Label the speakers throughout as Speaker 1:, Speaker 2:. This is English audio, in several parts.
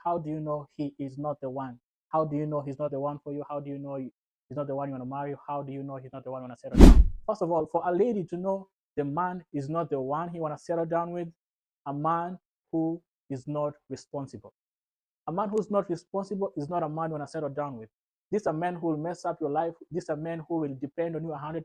Speaker 1: how do you know he is not the one? How do you know he's not the one for you? How do you know he's not the one you want to marry? How do you know he's not the one you want to settle down? First of all, for a lady to know the man is not the one he want to settle down with, a man who is not responsible. A man who's not responsible is not a man you want to settle down with. This is a man who will mess up your life. This is a man who will depend on you 100%.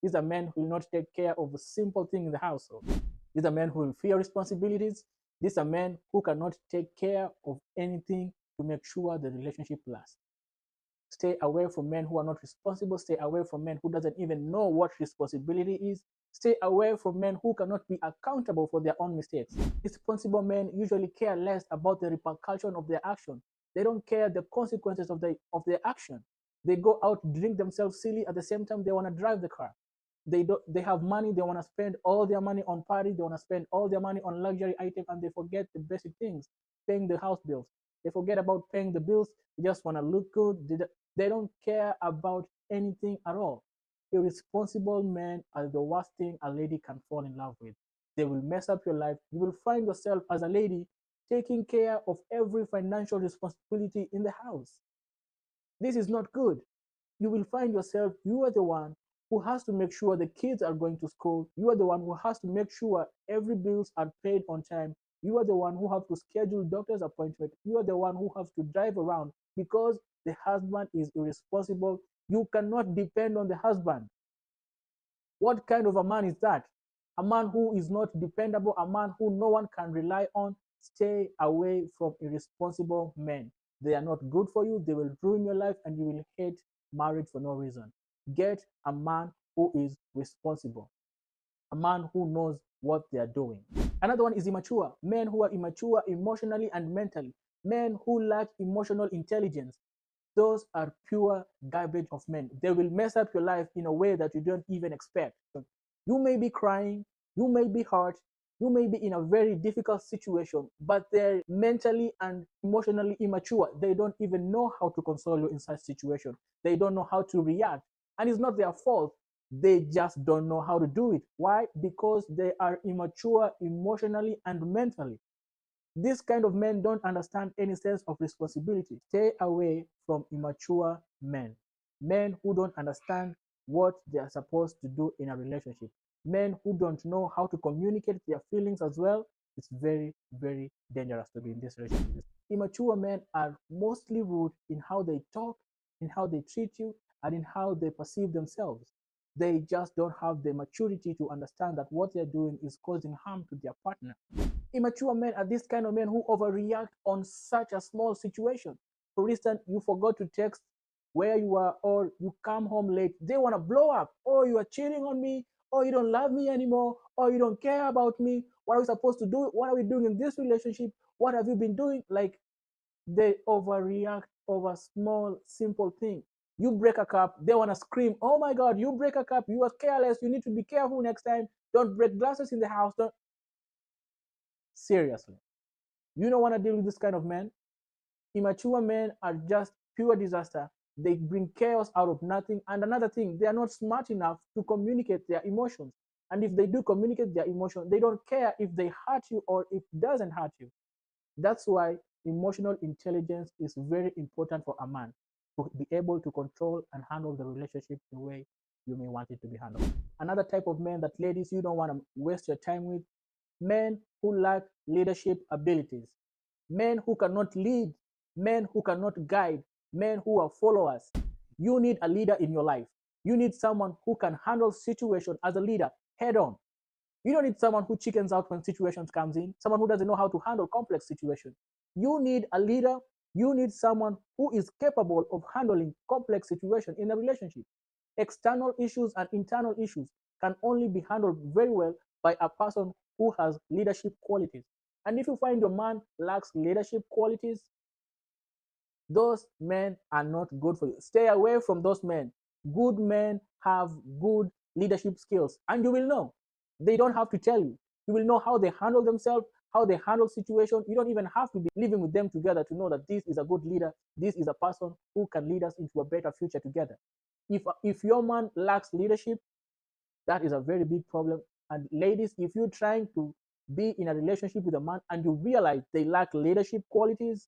Speaker 1: This is a man who will not take care of a simple thing in the household. This is a man who will fear responsibilities. This is a man who cannot take care of anything to make sure the relationship lasts. Stay away from men who are not responsible. Stay away from men who doesn't even know what responsibility is. Stay away from men who cannot be accountable for their own mistakes. Responsible men usually care less about the repercussion of their action. They don't care the consequences of their action. They go out, drink themselves silly, at the same time they want to drive the car. They have money, they want to spend all their money on parties, they want to spend all their money on luxury items, and they forget the basic things, paying the house bills. They forget about paying the bills. They just want to look good. They don't care about anything at all. Irresponsible men are the worst thing a lady can fall in love with. They will mess up your life. You will find yourself as a lady taking care of every financial responsibility in the house. This is not good. You will find yourself, you are the one who has to make sure the kids are going to school. You are the one who has to make sure every bills are paid on time. You are the one who have to schedule doctor's appointment. You are the one who have to drive around because the husband is irresponsible. You cannot depend on the husband. What kind of a man is that? A man who is not dependable, a man who no one can rely on. Stay away from irresponsible men. They are not good for you. They will ruin your life and you will hate marriage for no reason. Get a man who is responsible, a man who knows what they are doing. Another one is immature. Men who are immature emotionally and mentally. Men who lack emotional intelligence. Those are pure garbage of men. They will mess up your life in a way that you don't even expect. You may be crying, you may be hurt, you may be in a very difficult situation, but they're mentally and emotionally immature. They don't even know how to console you in such situation. They don't know how to react. And it's not their fault. They just don't know how to do it. Why? Because they are immature emotionally and mentally. This kind of men don't understand any sense of responsibility. Stay away from immature men. Men who don't understand what they are supposed to do in a relationship. Men who don't know how to communicate their feelings as well. It's very, very dangerous to be in this relationship. Immature men are mostly rude in how they talk, in how they treat you, and in how they perceive themselves. They just don't have the maturity to understand that what they're doing is causing harm to their partner. Immature men are this kind of men who overreact on such a small situation. For instance, you forgot to text where you are, or you come home late. They want to blow up. Oh, you are cheating on me, or you don't love me anymore, or you don't care about me. What are we supposed to do? What are we doing in this relationship? What have you been doing? Like, they overreact over small, simple things. You break a cup, they want to scream, oh my God, you break a cup, you are careless, you need to be careful next time. Don't break glasses in the house. Don't. Seriously. You don't want to deal with this kind of men. Immature men are just pure disaster. They bring chaos out of nothing. And another thing, they are not smart enough to communicate their emotions. And if they do communicate their emotion, they don't care if they hurt you or if it doesn't hurt you. That's why emotional intelligence is very important for a man to be able to control and handle the relationship the way you may want it to be handled. Another type of men that ladies you don't want to waste your time with, men who lack leadership abilities, men who cannot lead, men who cannot guide, men who are followers. You need a leader in your life. You need someone who can handle situation as a leader head on. You don't need someone who chickens out when situations comes in, someone who doesn't know how to handle complex situations. You need a leader. You need someone who is capable of handling complex situations in a relationship. External issues and internal issues can only be handled very well by a person who has leadership qualities. And if you find your man lacks leadership qualities, those men are not good for you. Stay away from those men. Good men have good leadership skills, and you will know. They don't have to tell you. You will know how they handle themselves, how they handle situations. You don't even have to be living with them together to know that this is a good leader. This is a person who can lead us into a better future together. If your man lacks leadership, that is a very big problem. And ladies, if you're trying to be in a relationship with a man and you realize they lack leadership qualities,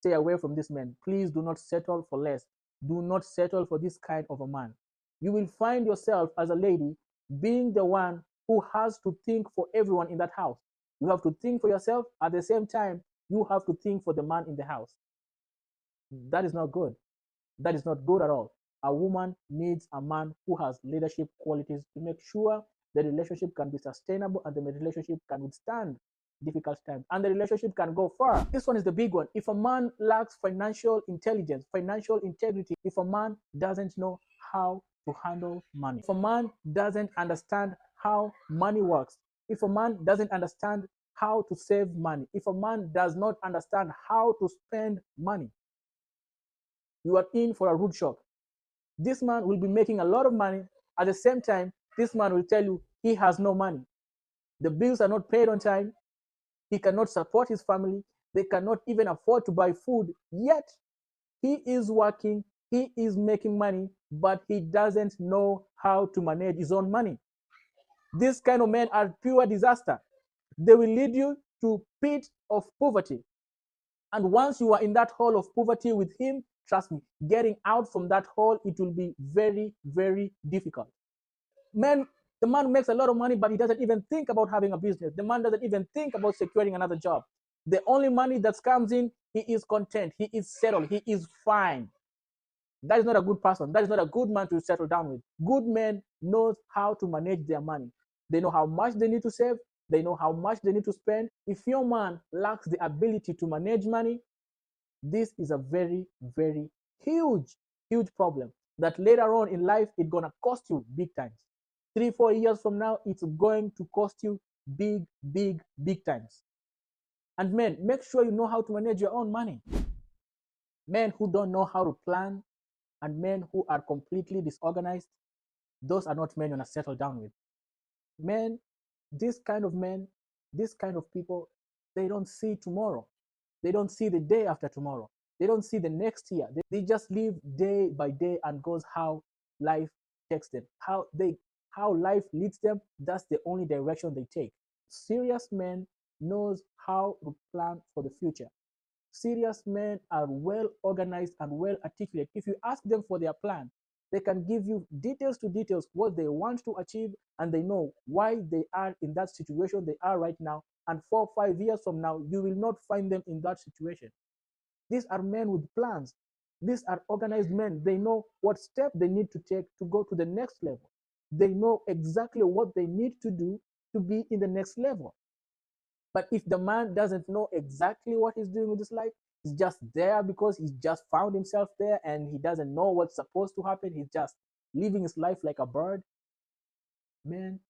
Speaker 1: Stay away from this man. Please do not settle for less. Do not settle for this kind of a man. You will find yourself as a lady being the one who has to think for everyone in that house. You have to think for yourself. At the same time, you have to think for the man in the house. That is not good. That is not good at all. A woman needs a man who has leadership qualities to make sure the relationship can be sustainable and the relationship can withstand difficult times and the relationship can go far. This one is the big one. If a man lacks financial intelligence, financial integrity, if a man doesn't know how to handle money, if a man doesn't understand how money works, if a man doesn't understand how to save money, if a man does not understand how to spend money, you are in for a rude shock. This man will be making a lot of money. At the same time, this man will tell you he has no money. The bills are not paid on time. He cannot support his family. They cannot even afford to buy food. Yet, he is working, he is making money, but he doesn't know how to manage his own money. These kind of men are pure disaster. They will lead you to pit of poverty. And once you are in that hole of poverty with him, trust me, getting out from that hole, it will be very, very difficult. The man makes a lot of money, but he doesn't even think about having a business. The man doesn't even think about securing another job. The only money that comes in, he is content, he is settled, he is fine. That is not a good person. That is not a good man to settle down with. Good men knows how to manage their money. They know how much they need to save. They know how much they need to spend. If your man lacks the ability to manage money, this is a very, very huge, huge problem that later on in life, it's going to cost you big times. 3, 4 years from now, it's going to cost you big, big, big times. And men, make sure you know how to manage your own money. Men who don't know how to plan and men who are completely disorganized, those are not men you want to settle down with. Men, this kind of men, this kind of people, they don't see tomorrow. They don't see the day after tomorrow. They don't see the next year. They just live day by day and goes how life takes them. How life leads them, that's the only direction they take. Serious men knows how to plan for the future. Serious men are well organized and well articulate. If you ask them for their plan, they can give you details to details what they want to achieve, and they know why they are in that situation they are right now. And 4 or 5 years from now, you will not find them in that situation. These are men with plans. These are organized men. They know what step they need to take to go to the next level. They know exactly what they need to do to be in the next level. But if the man doesn't know exactly what he's doing with his life, he's just there because he's just found himself there and he doesn't know what's supposed to happen. He's just living his life like a bird. Men,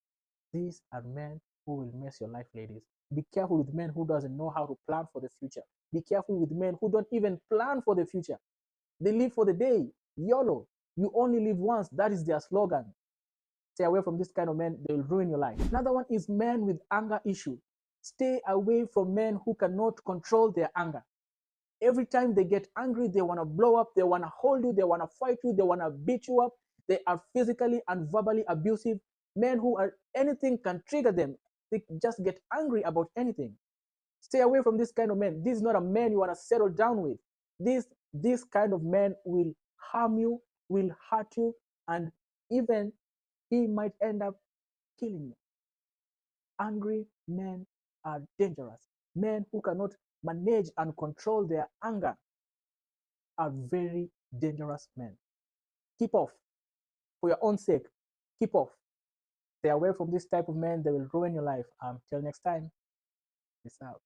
Speaker 1: these are men who will mess your life, ladies. Be careful with men who doesn't know how to plan for the future. Be careful with men who don't even plan for the future. They live for the day. YOLO. You only live once. That is their slogan. Stay away from this kind of men. They will ruin your life. Another one is men with anger issue. Stay away from men who cannot control their anger. Every time they get angry, they want to blow up, they want to hold you, they want to fight you, they want to beat you up. They are physically and verbally abusive. Men who are anything can trigger them. They just get angry about anything. Stay away from this kind of men. This is not a man you want to settle down with. This kind of man will harm you, will hurt you, and even he might end up killing you. Angry men are dangerous. Men who cannot manage and control their anger are very dangerous men. Keep off. For your own sake, keep off. Stay away from this type of men. They will ruin your life. Till next time, peace out.